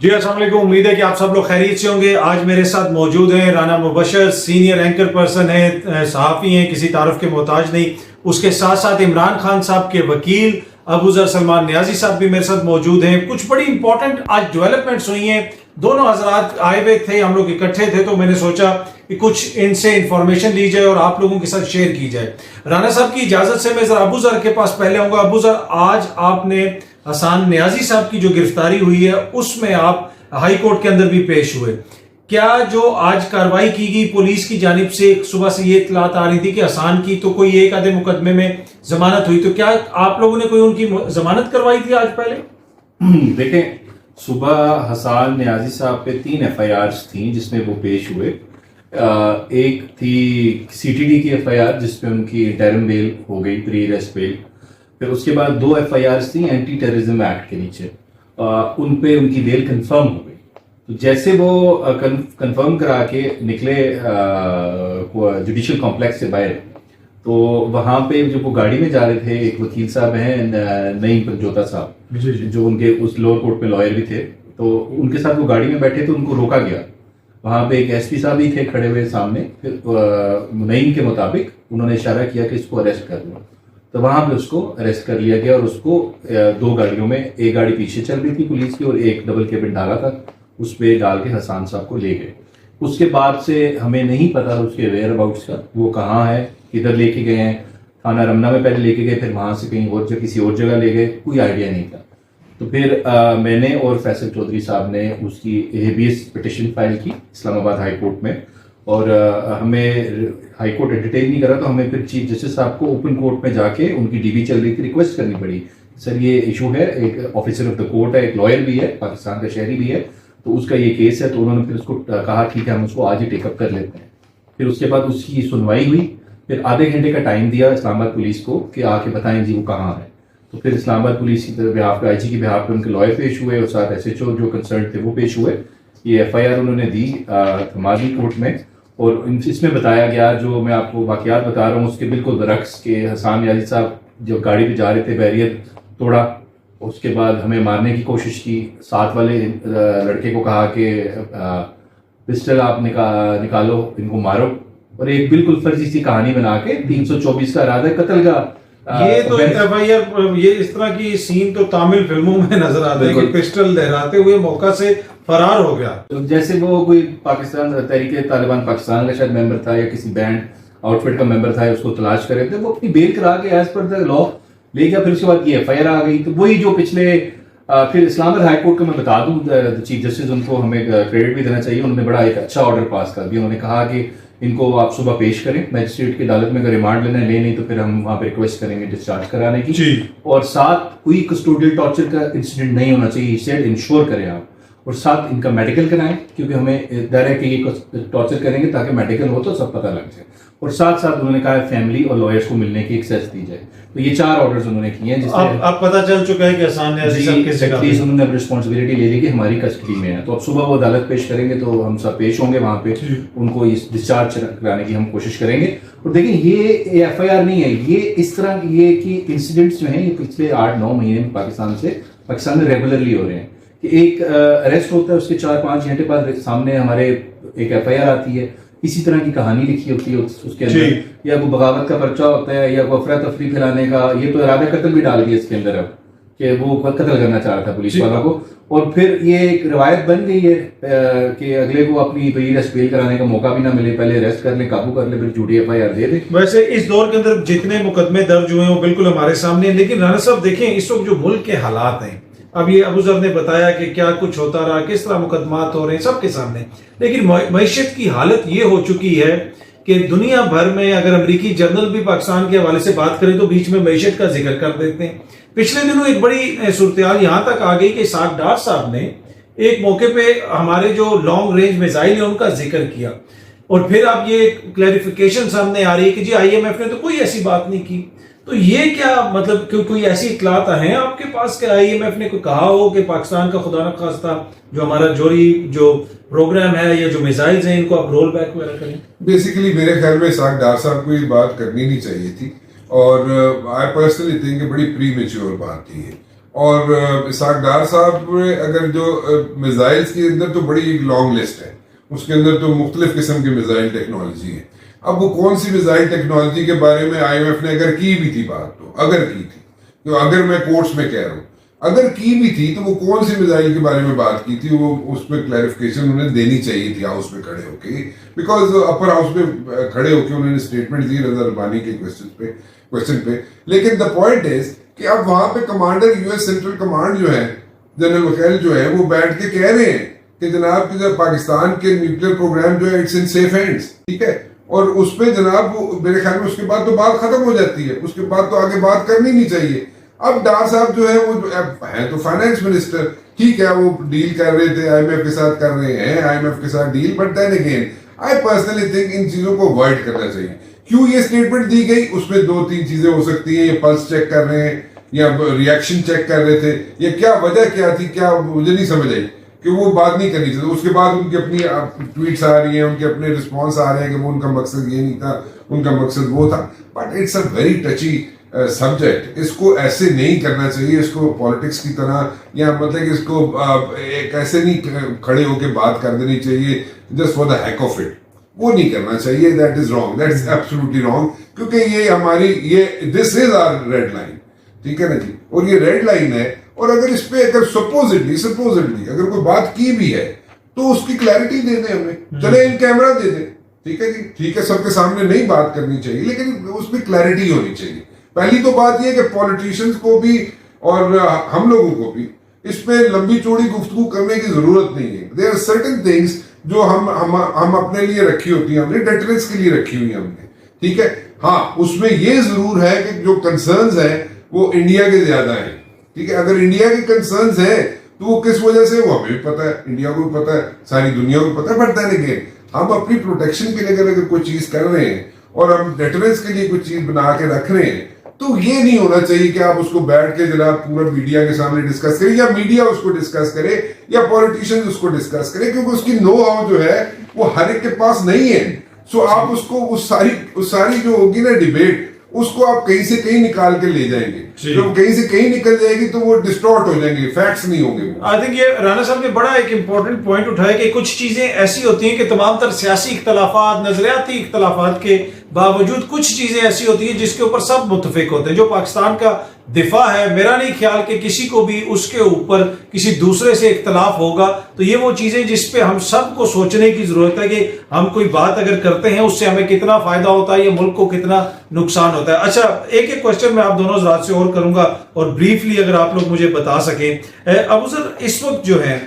जी अस्सलाम वालेकुम। उम्मीद है कि आप सब लोग खैरियत से होंगे। आज मेरे साथ मौजूद हैं Rana Mubashar, senior anchor person है, सहाफ़ी हैं, किसी तारुफ के मोहताज नहीं। उसके साथ साथ इमरान खान साहब के वकील अबू ज़र सलमान नियाजी साहब भी मेरे साथ मौजूद हैं। कुछ बड़ी इंपॉर्टेंट आज डेवलपमेंट्स हुई हैं। दोनों हजरात आए हुए थे, हम लोग इकट्ठे थे, तो मैंने सोचा कि कुछ इनसे इंफॉर्मेशन ली जाए और आप लोगों के साथ शेयर की जाए। राना साहब की इजाजत से मैं जरा अबू ज़र के पास पहले आऊंगा। अबू ज़र, आज आपने हसन नियाजी साहब की जो गिरफ्तारी हुई है उसमें आप हाई कोर्ट के अंदर भी पेश हुए। क्या जो आज कार्रवाई की गई पुलिस की जानिब से, सुबह से ये इत्तलात आ रही थी कि हसन की तो कोई एक आधे मुकदमे में जमानत हुई, तो क्या आप लोगों ने कोई उनकी जमानत करवाई थी आज पहले? देखें, सुबह हसन नियाजी साहब पे 3 FIRs थी जिसमें वो पेश हुए। एक थी CTD की FIR जिसमें उनकी इंटरिम बेल हो गई, प्री अरेस्ट बेल। फिर उसके बाद 2 FIRs थी एंटी टेररिज्म एक्ट के नीचे, उन पे उनकी बेल कंफर्म हो गई। तो जैसे वो कंफर्म करा के निकले जुडिशियल कॉम्प्लेक्स से बाहर, तो वहां पे जब वो गाड़ी में जा रहे थे, एक वकील साहब हैं नईम पंजोता साहब, जो उनके उस लोअर कोर्ट में लॉयर भी थे, तो उनके साथ वो गाड़ी में बैठे तो उनको रोका गया। वहां पे एक SP साहब भी थे खड़े हुए सामने। फिर नईम के मुताबिक उन्होंने इशारा किया कि इसको अरेस्ट कर लो, तो वहां पे उसको अरेस्ट कर लिया गया और उसको 2 गाड़ियों में, एक गाड़ी पीछे चल रही थी पुलिस की और एक डबल केबिन डाला था, उस पे डाल के हसन साहब को ले गए। उसके बाद से हमें नहीं पता उसके वेयर अबाउट्स का, वो कहाँ है, किधर लेके गए हैं। थाना रमना में पहले लेके गए, फिर वहां से कहीं और किसी और जगह ले गए, कोई आइडिया नहीं था। तो फिर मैंने और फैसल चौधरी साहब ने उसकी हेबियस पिटिशन फाइल की इस्लामाबाद हाई कोर्ट में, और हमें हाई कोर्ट एंटरटेन नहीं करा, तो हमें फिर चीफ जस्टिस साहब को ओपन कोर्ट में जाके, उनकी DB चल रही थी, रिक्वेस्ट करनी पड़ी, सर ये इशू है, एक ऑफिसर ऑफ द कोर्ट है, एक लॉयर भी है, पाकिस्तान का शहरी भी है, तो उसका ये केस है। तो उन्होंने फिर उसको कहा ठीक है हम उसको आज ही टेकअप कर लेते हैं। फिर उसके बाद उसकी सुनवाई हुई। फिर आधे घंटे का टाइम दिया इस्लामाबाद पुलिस को कि आके बताएं जी वो कहाँ है। तो फिर इस्लामाबाद पुलिस की बिहाफ पे, IG की बिहाफ पे उनके लॉयर पेश हुए और साथ SHO जो कंसर्न थे वो पेश हुए। ये FIR उन्होंने दी माजी कोर्ट में, और इसमें बताया गया, जो मैं आपको वाकयात बता रहा हूँ उसके बिल्कुल बरक्स, के हसन नियाजी साहब जो गाड़ी पे जा रहे थे बैरियर तोड़ा, उसके बाद हमें मारने की कोशिश की। साथ वाले लड़के को कहा कि पिस्टल आप निकालो, इनको मारो, और एक बिल्कुल फर्जी सी कहानी बना के 324 का इरादा कत्ल का ये तो FIR, ये इस तरह की सीन तो तामिल फिल्मों में नजर आता है कि पिस्टल लहराते हुए मौका से फरार हो गया। तो जैसे वो कोई पाकिस्तान तहरीक तालिबान पाकिस्तान का शायद मेंबर था या किसी बैंड आउटफिट का मेंबर था, उसको तलाश कर रहे थे, वो अपनी बेल करा के एज पर द लॉ ले गया। फिर उसके बाद ये FIR आ गई। तो वही जो पिछले फिर इस्लामाबाद हाई कोर्ट को मैं बता दूं, चीफ जस्टिस, उनको हमें क्रेडिट भी देना चाहिए, उन्होंने बड़ा एक अच्छा ऑर्डर पास कर दिया। उन्होंने कहा कि इनको आप सुबह पेश करें मजिस्ट्रेट की अदालत में, अगर रिमांड लेना ले, नहीं तो फिर हम वहां पे रिक्वेस्ट करेंगे डिस्चार्ज कराने की। और साथ कोई कस्टोडियल टॉर्चर का इंसिडेंट नहीं होना चाहिए, सेड इंश्योर करें आप, और साथ इनका मेडिकल कराएं, क्योंकि हमें डर है कि ये टॉर्चर करेंगे, ताकि मेडिकल हो तो सब पता लग जाए। और साथ साथ उन्होंने कहा फैमिली और लॉयर्स को मिलने की एक्सेस दी जाए। तो ये 4 ऑर्डर्स उन्होंने किए हैं, जिससे अब पता चल चुका है कि हसन नियाजी साहब किस जगह पे, उन्होंने रिस्पॉन्सिबिलिटी ले ली कि हमारी कस्टडी में है। तो अब सुबह वो अदालत पेश करेंगे, तो हम सब पेश होंगे वहां पे, उनको डिस्चार्ज कराने की हम कोशिश करेंगे। और देखिए, ये FIR नहीं है, ये इस तरह ये कि इंसिडेंट्स जो हैं ये पिछले 8-9 महीने में पाकिस्तान में रेगुलरली हो रहे हैं। कि एक अरेस्ट होता है, उसके 4-5 घंटे बाद सामने हमारे एक FIR आती है, इसी तरह की कहानी लिखी होती है उसके अंदर, या वो बगावत का पर्चा होता है, या वो अफरा तफरी फैलाने का। ये तो इरादा कत्ल भी डाल दिया इसके अंदर अब, कि वो कत्ल करना चाह रहा था पुलिस वालों को। और फिर ये एक रवायत बन गई है कि अगले को अपनी प्री अरेस्ट बेल कराने का मौका भी ना मिले, पहले अरेस्ट कर ले, काबू कर ले, फिर झूठी FIR दे दे। वैसे इस दौर के अंदर जितने मुकदमे दर्ज हुए हैं वो बिल्कुल हमारे सामने हैं। लेकिन राना साहब देखें, इस वक्त जो मुल्क के हालात हैं, अब ये अबू ज़र ने बताया कि क्या कुछ होता रहा, किस तरह मुकदमात हो रहे हैं सबके सामने। लेकिन मईशत की हालत ये हो चुकी है कि दुनिया भर में, अगर अमेरिकी जर्नल भी पाकिस्तान के हवाले से बात करें तो बीच में मईशत का जिक्र कर देते हैं। पिछले दिनों एक बड़ी सूरत यहाँ तक आ गई कि साद डार साहब ने एक मौके पे हमारे जो लॉन्ग रेंज मिसाइल है उनका जिक्र किया, और फिर अब ये क्लैरिफिकेशन सामने आ रही है कि जी IMF ने तो कोई ऐसी बात नहीं की। तो ये क्या मतलब, कोई ऐसी इतलात हैं आपके पास कि IMF ने कोई कहा हो कि पाकिस्तान का खुदा न खास्ता जो हमारा जो प्रोग्राम है या जो मिसाइल्स हैं इनको आप रोल बैक वगैरह करें? बेसिकली मेरे ख्याल में साद डार साहब को ये बात करनी नहीं चाहिए थी, और आई पर्सनली थिंक बड़ी प्री मेच्योर बात थी ये। और इसाक डार साहब अगर जो मिसाइल्स के अंदर तो बड़ी एक लॉन्ग लिस्ट है, उसके अंदर तो मुख्तलिफ किस्म की मिसाइल टेक्नोलॉजी है। अब वो कौन सी मिसाइल टेक्नोलॉजी के बारे में IMF ने अगर की भी थी बात, तो अगर की थी, तो अगर मैं कोर्ट्स में कह रहा हूँ अगर की भी थी, तो वो कौन सी मिसाइल के बारे में बात की थी, वो उस पर क्लैरिफिकेशन उन्हें देनी चाहिए थी हाउस में खड़े होके, बिकॉज अपर हाउस में खड़े होके उन्होंने स्टेटमेंट दी रजा रब्बानी के क्वेश्चन पे। लेकिन द पॉइंट इज कि अब वहां पे कमांडर US सेंट्रल कमांड जो है, जनरल वकील जो है, वो बैठ के कह रहे हैं कि जनाब की पाकिस्तान के न्यूक्लियर प्रोग्राम जो है इट्स इन सेफ हैंड्स, ठीक है। और उस पर जनाब मेरे ख्याल में उसके बाद तो बात खत्म हो जाती है, उसके बाद तो आगे बात करनी नहीं चाहिए। अब डार साहब जो है वो है तो फाइनेंस मिनिस्टर, ठीक है, वो डील कर रहे थे IMF के साथ, कर रहे हैं IMF के साथ डील, but then again I personally think इन चीजों को अवॉइड करना चाहिए। क्यों ये स्टेटमेंट दी गई, उसमें 2-3 चीजें हो सकती हैं, ये पल्स चेक कर रहे हैं या रिएक्शन चेक कर रहे थे, या क्या वजह क्या थी, क्या मुझे नहीं समझ आई कि वो बात नहीं करनी चाहिए। उसके बाद उनकी अपनी ट्वीट्स आ रही हैं, उनके अपने रिस्पॉन्स आ रहे हैं कि वो उनका मकसद ये नहीं था, उनका मकसद वो था। But it's a very टची subject, इसको ऐसे नहीं करना चाहिए, इसको पॉलिटिक्स की तरह, या मतलब इसको एक ऐसे नहीं खड़े होकर बात कर देनी चाहिए just for the heck of it, वो नहीं करना चाहिए। That is wrong, that is absolutely wrong, क्योंकि ये हमारी ये this is our red line, ठीक है ना जी, और ये रेड लाइन है। और अगर इस पे अगर सपोजिटली अगर कोई बात की भी है तो उसकी क्लैरिटी दे दें हमें, चले इन कैमरा दे दें, ठीक है जी, ठीक है, सबके सामने नहीं बात करनी चाहिए, लेकिन उसमें क्लैरिटी होनी चाहिए। पहली तो बात यह कि पॉलिटिशियंस को भी और हम लोगों को भी इस पे लंबी चौड़ी गुफ्तगू करने की जरूरत नहीं है। देयर आर सर्टेन थिंग्स जो हम अपने लिए रखी होती हैं, हमने डेटरेंस के लिए रखी हुई है हमने, ठीक है। हाँ, उसमें ये जरूर है कि जो कंसर्न्स हैं वो इंडिया के ज्यादा हैं, ठीक है। अगर इंडिया के कंसर्न्स हैं तो वो किस वजह से, वो हमें भी पता है, इंडिया को भी पता है, सारी दुनिया को पता है। बट देन अगेन हम अपनी प्रोटेक्शन के लिए अगर कोई चीज कर रहे हैं और हम डेटरेंस के लिए कोई चीज बना के रख रहे हैं, तो ये नहीं होना चाहिए कि आप उसको बैठ के जनाब पूरा मीडिया के सामने डिस्कस करें, या मीडिया उसको डिस्कस करे, या पॉलिटिशियंस उसको डिस्कस करे, क्योंकि उसकी नो हाउ जो है वो हर एक के पास नहीं है। सो आप उसको उस सारी जो होगी ना डिबेट, उसको आप कहीं से कहीं निकाल के ले जाएंगे, जब कहीं से कहीं निकल जाएगी तो वो डिस्टॉर्ट हो जाएंगे, फैक्ट्स नहीं होंगे। आई थिंक ये राना साहब ने बड़ा एक इंपॉर्टेंट पॉइंट उठाया कि कुछ चीजें ऐसी होती हैं कि तमाम तर सियासी इख्तलाफात, नजरियाती इख्तलाफात के बावजूद कुछ चीजें ऐसी होती हैं जिसके ऊपर सब मुत्तफिक होते हैं। जो पाकिस्तान का दिफा है, मेरा नहीं ख्याल कि किसी को भी उसके ऊपर किसी दूसरे से इख्तलाफ होगा। तो ये वो चीजें जिस पे हम सबको सोचने की जरूरत है कि हम कोई बात अगर करते हैं उससे हमें कितना फायदा होता है या मुल्क को कितना नुकसान होता है। अच्छा, एक क्वेश्चन मैं आप दोनों हज़रात से और करूंगा, और ब्रीफली अगर आप लोग मुझे बता सकें। अबू सर, इस वक्त जो है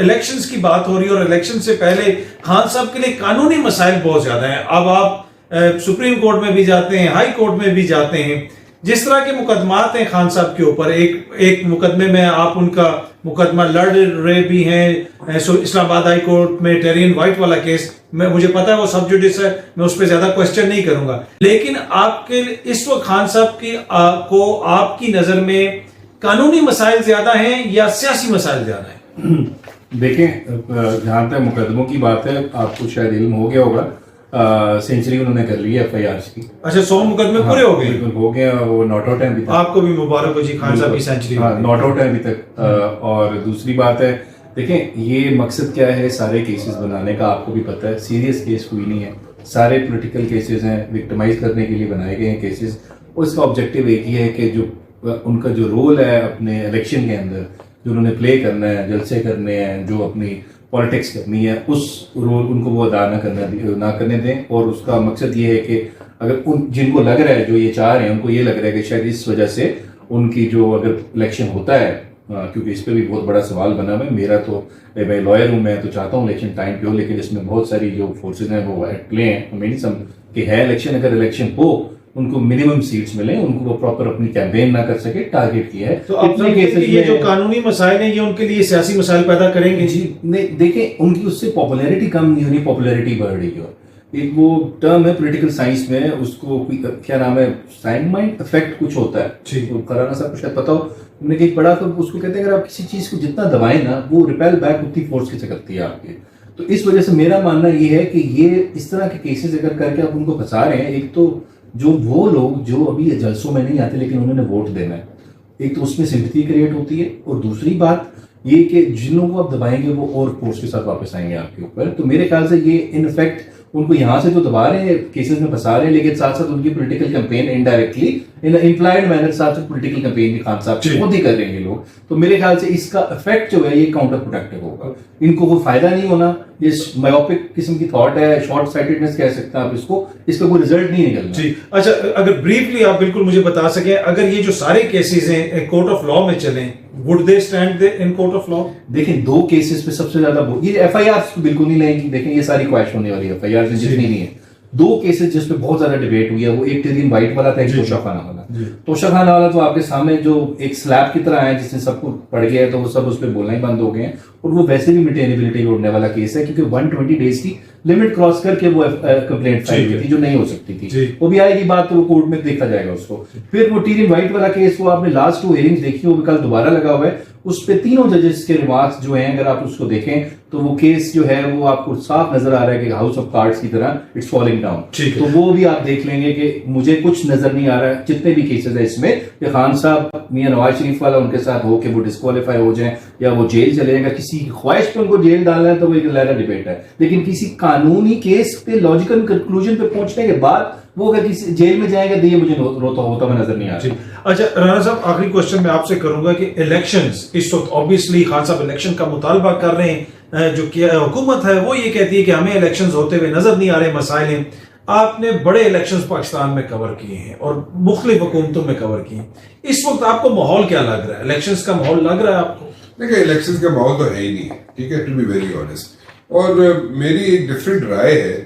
इलेक्शंस की बात हो रही है, और इलेक्शन से पहले खान साहब के लिए कानूनी मसाइल बहुत ज्यादा हैं। अब आप सुप्रीम कोर्ट में भी जाते हैं, हाई कोर्ट में भी जाते हैं, जिस तरह के मुकदमात हैं खान साहब के ऊपर, एक मुकदमे में आप उनका मुकदमा लड़ रहे भी हैं इस्लामाबाद हाई कोर्ट में, टेरियन वाइट वाला केस में, मुझे पता है वो सब जुडिस है, मैं उस पर ज्यादा क्वेश्चन नहीं करूंगा। लेकिन आपके इस वक्त खान साहब की को आपकी नजर में कानूनी मसाइल ज्यादा हैं या सियासी मसाइल ज्यादा हैं? देखें, जहां तक मुकदमों की बात है, आपको शायद इल्म हो गया होगा, सेंचुरी उन्होंने कर ली है FIRs की। अच्छा, 100 मुकदमे पूरे हो गए? बिल्कुल हो गए, वो नॉट आउट है अभी तक। आपको भी मुबारक हो जी, खान साहब की सेंचुरी। हाँ, नॉट आउट है अभी तक। और दूसरी बात है, देखें ये मकसद क्या है सारे केसेस बनाने का, आपको भी पता है, सीरियस केस कोई नहीं है, सारे पॉलिटिकल केसेस हैं, विक्टिमाइज करने के लिए बनाए गए हैं केसेस। और इसका ऑब्जेक्टिव एक ही है कि जो उनका जो रोल है अपने इलेक्शन के अंदर, जो उन्होंने प्ले करना है, जलसे करने हैं, जो अपनी पॉलिटिक्स करनी है, उस रोल उनको वो अदा ना करने दें। और उसका मकसद ये है कि अगर जिनको लग रहा है, जो ये चाह रहे हैं, उनको ये लग रहा है कि शायद इस वजह से उनकी जो अगर इलेक्शन होता है, क्योंकि इस पर भी बहुत बड़ा सवाल बना हुआ है, मेरा तो, मैं लॉयर हूँ, मैं तो चाहता हूँ इलेक्शन टाइम पे हो, लेकिन इसमें बहुत सारी जो फोर्सेज हैं वो एट प्ले हैं। हमें नहीं समझ कि है इलेक्शन, अगर इलेक्शन हो उनको मिनिमम सीट्स मिले, उनको वो प्रॉपर अपनी कैंपेन ना कर सके, टारगेट किया है। तो अपने केसेस ये जो कानूनी मसाइल हैं, ये उनके लिए सियासी मसाइल पैदा करेंगे? जी नहीं, देखें उनकी उससे पॉपुलैरिटी कम नहीं होनी, पॉपुलैरिटी बढ़ रही है। एक वो टर्म है पॉलिटिकल साइंस में, उसको क्या नाम है, साइनमाइंड इफेक्ट कुछ होता है, तो कराना साहब को शायद पता हो, हमने कहीं पढ़ा, तो उसको कहते हैं अगर आप किसी चीज को जितना दबाएं ना, वो रिपेल बैक उतनी फोर्स की करती है आपके। तो इस वजह से मेरा मानना ये है कि ये इस तरह के केसेस अगर करके आप उनको फंसा रहे हैं, एक तो जो वो लोग जो अभी जलसों में नहीं आते लेकिन उन्होंने वोट देना है, एक तो उसमें सिंपैथी क्रिएट होती है, और दूसरी बात ये कि जिन लोगों को आप दबाएंगे वो और फोर्स के साथ वापस आएंगे आपके ऊपर। तो मेरे ख्याल से ये इन इफेक्ट उनको यहाँ से तो दबा रहे हैं, केसेस में फंसा रहे हैं, लेकिन साथ साथ उनकी पॉलिटिकल कैंपेन इनडायरेक्टली इन इम्प्लाइड मैनर साथ साथ पॉलिटिकल कैंपेन भी खान साहब खुद ही कर रहे हैं ये लोग। तो मेरे ख्याल से इसका इफेक्ट जो है ये काउंटर प्रोडक्टिव होगा, इनको कोई फायदा नहीं होना। ये मायोपिक किस्म की थॉट है, शॉर्ट साइटेडनेस कह सकते हैं आप इसको, इसका कोई रिजल्ट नहीं निकलना। जी अच्छा, अगर ब्रीफली आप बिल्कुल मुझे बता सकें, अगर ये जो सारे केसेस हैं कोर्ट ऑफ लॉ में चलें, would they stand in court of law? देखें, दो केसेस पे सबसे ज्यादा ये एफआईआर बिल्कुल नहीं लेंगी। देखें ये सारी क्वैश होने वाली एफआईआर जितनी नहीं है। दो केसेस जिसपे बहुत ज्यादा डिबेट हुई है, वो एक टेरियन वाइट वाला था, एक तोशाखाना वाला। तोशाखाना वाला तो आपके सामने जो एक स्लैब की तरह है जिसने सबको पड़ गया है, तो वो सब उस पर बोलना ही बंद हो गए हैं। और वो वैसे भी मेंटेनेबिलिटी उड़ने वाला केस है, क्योंकि 120 डेज की लिमिट क्रॉस करके वो कंप्लेंट फाइल हुई थी जो नहीं हो सकती थी। वो भी आएगी बात, तो वो कोर्ट में देखा जाएगा उसको। फिर वो टेरियन वाइट वाला केस, वो आपने लास्ट 2 हियरिंग्स देखी हो, कल दोबारा लगा हुआ है। उस पे तीनों जजेस के रिमार्क्स जो हैं, अगर आप उसको देखें तो वो केस जो है वो आपको साफ नजर आ रहा है कि हाउस ऑफ कार्ड्स की तरह इट्स फॉलिंग डाउन। तो वो भी आप देख लेंगे कि मुझे कुछ नजर नहीं आ रहा है जितने भी केसेस है इसमें कि खान साहब मियां नवाज शरीफ वाला उनके साथ हो कि वो डिस्क्वालीफाई हो जाए या वो जेल चले जाएगा। किसी की ख्वाहिश पे उनको जेल डालना है तो वो एक अलग डिबेट है, लेकिन किसी कानूनी केस पे लॉजिकल कंक्लूजन पे पहुंचने के बाद वो अगर किसी जेल में जाएगा तो ये मुझे रोता होता हुआ नजर नहीं आ रहा। अच्छा राणा साहब, आखिरी क्वेश्चन मैं आपसे करूंगा कि इलेक्शंस इस वक्त ऑब्वियसली खान साहब इलेक्शन का मुतालबा कर रहे हैं, जो हुकूमत है वो ये कहती है कि हमें इलेक्शंस होते हुए नजर नहीं आ रहे, मसाइल हैं। आपने बड़े इलेक्शंस पाकिस्तान में कवर किए हैं और मुख्तलिफ हुकूमतों में कवर किए, इस वक्त आपको माहौल क्या लग रहा है? इलेक्शंस का माहौल लग रहा है आपको? देखिए, इलेक्शंस का माहौल तो है ही नहीं, ठीक है, टू बी वेरी ऑनेस्ट। और मेरी एक डिफरेंट राय है,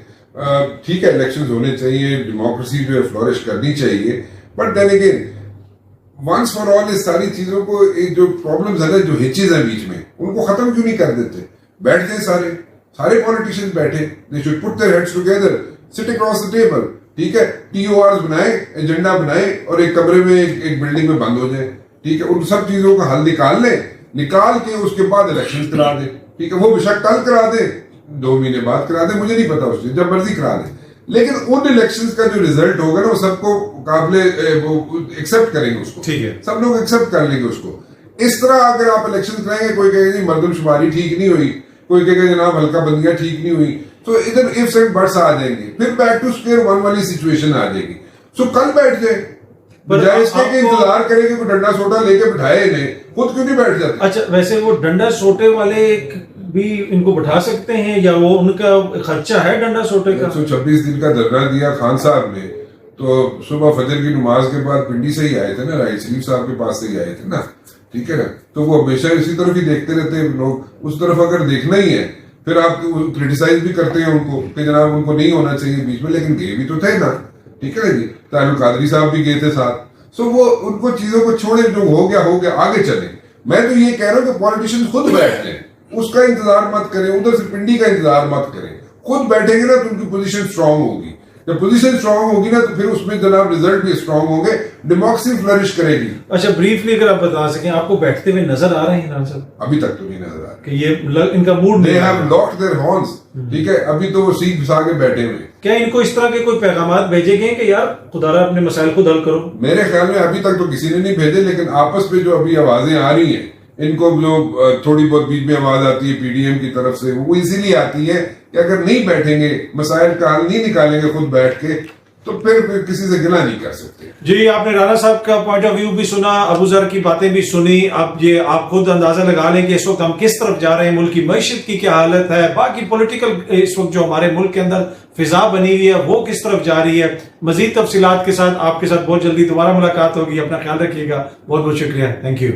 ठीक है इलेक्शंस होने चाहिए, डेमोक्रेसी जो है फ्लोरिश करनी चाहिए, but then again once for all इस सारी चीजों को, एक जो प्रॉब्लम्स है ना, जो हिचेज है बीच में, उनको खत्म क्यों नहीं कर देते? बैठ जाए सारे पॉलिटिशियंस बैठे, they should put their heads together, sit across the table, ठीक है, TORs बनाए, एजेंडा बनाए और एक कमरे में एक बिल्डिंग में बंद हो जाए, ठीक है, उन सब चीजों का हल निकाल के उसके बाद इलेक्शन करा दे, ठीक है, वो बेशक कल करा दे, 2 महीने बाद करा दे, मुझे नहीं पता, उससे जब मर्जी करा दे, लेकिन उन इलेक्शंस का जो रिजल्ट होगा ना वो सबको काबिले वो एक्सेप्ट करेंगे उसको, ठीक है, सब लोग एक्सेप्ट कर लेंगे उसको। इस तरह अगर आप इलेक्शन कराएंगे, कोई कहेगा जी मर्दमशुमारी ठीक नहीं हुई, कोई कहेगा जनाब हल्का बंदियां ठीक नहीं हुई, तो इधर इफ्स एंड बट्स आ जाएंगे, फिर बैक टू स्क्वायर वन वाली सिचुएशन आ जाएगी। सो कल बैठ जाए, बजाय इसके कि इंतजार करेंगे कोई डंडा सोटा लेके बिठाए इन्हें, खुद क्यों नहीं बैठ जाते? अच्छा, वैसे वो डंडा सोटे वाले भी इनको बैठा सकते हैं या वो उनका खर्चा है डंडा सोटे का? 126 दिन का धरना दिया खान साहब ने, तो सुबह फजर की नमाज के बाद पिंडी से ही आए थे ना, राइट शरीफ साहब के पास से ही आए थे ना, ठीक है ना, तो वो हमेशा इसी तरफ ही देखते रहते हैं लोग। उस तरफ अगर देखना ही है, फिर आप क्रिटिसाइज भी करते हैं उनको कि जनाब उनको नहीं होना चाहिए बीच में, लेकिन गए भी तो थे ना, ठीक है ना जी, तारुल कादरी साहब भी गए थे साथ। सो वो उनको चीजों को छोड़े, जो हो गया आगे चले। मैं तो ये कह रहा हूँ कि पॉलिटिशियन खुद बैठ जाए, उसका इंतजार मत करें, उधर से पिंडी का इंतजार मत करें, खुद बैठेंगे ना तो उनकी पोजीशन स्ट्रांग होगी। जब पोजीशन स्ट्रांग होगी ना तो फिर उसमें जनाब रिजल्ट भी स्ट्रांग होंगे, डेमोक्रेसी फ्लरिश करेगी। अच्छा, ब्रीफली अगर आप बता सकें, आपको बैठते हुए नजर आ रहे हैं ना सर? अभी तक तो नहीं नजर आ रहा कि ये इनका mood they have locked their horns, ठीक है, अभी तो वो सीख घुसा के बैठे हुए। क्या इनको इस तरह के कोई पैगाम भेजे गए कि यार खुदारा अपने मसाइल खुद हल करो? मेरे ख्याल में अभी तक तो किसी ने नहीं भेजे, लेकिन आपस में जो अभी आवाजें आ रही हैं, इनको जो थोड़ी बहुत बीच में आवाज आती है PDM की तरफ से, वो इसीलिए आती है कि अगर नहीं बैठेंगे, मसाइल का हल नहीं निकालेंगे खुद बैठ के, तो फिर किसी से गिला नहीं कर सकते। जी, आपने राणा साहब का पॉइंट ऑफ व्यू भी सुना, अबू जर की बातें भी सुनी। अब ये आप खुद अंदाजा लगा लें कि इस वक्त हम किस तरफ जा रहे हैं, मुल्क की मईशत की क्या हालत है, बाकी पॉलिटिकल इस वक्त जो हमारे मुल्क के अंदर फिजा बनी हुई है वो किस तरफ जा रही है। मजीद तफसीलात के साथ आपके साथ बहुत जल्दी दोबारा मुलाकात होगी। अपना ख्याल रखिएगा। बहुत बहुत शुक्रिया। Thank you.